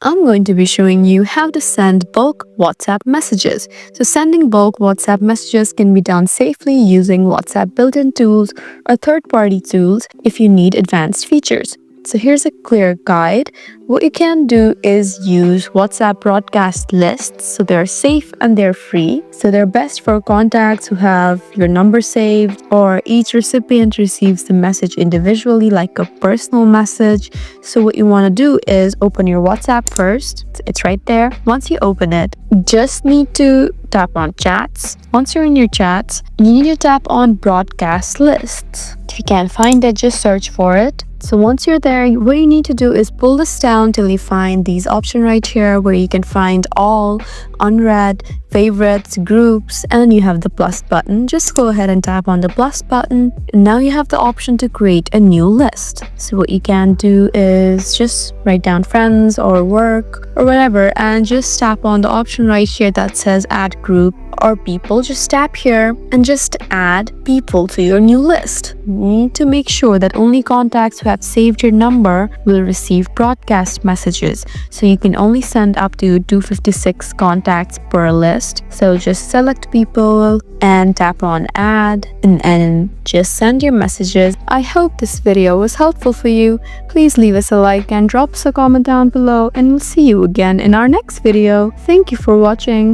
I'm going to be showing you how to send bulk WhatsApp messages. So sending bulk WhatsApp messages can be done safely using WhatsApp built-in tools or third-party tools if you need advanced features. So here's a clear guide. What you can do is use WhatsApp broadcast lists. So they're safe and they're free. So they're best for contacts who have your number saved, or each recipient receives the message individually like a personal message. So what you want to do is open your WhatsApp first. It's right there. Once you open it, just need to tap on chats. Once you're in your chats, you need to tap on broadcast lists. If you can't find it, just search for it. So once you're there, what you need to do is pull this down till you find these options right here where you can find all, unread, favorites, groups, and you have the plus button. Just go ahead and tap on the plus button. And now you have the option to create a new list. So what you can do is just write down friends or work or whatever, and just tap on the option right here that says add group or people. Just tap here and just add people to your new list. You need to make sure that only contacts who have saved your number will receive broadcast messages. So you can only send up to 256 contacts per list. So just select people and tap on add and just send your messages. I hope this video was helpful for you. Please leave us a like and drop us a comment down below, and we'll see you again in our next video. Thank you for watching.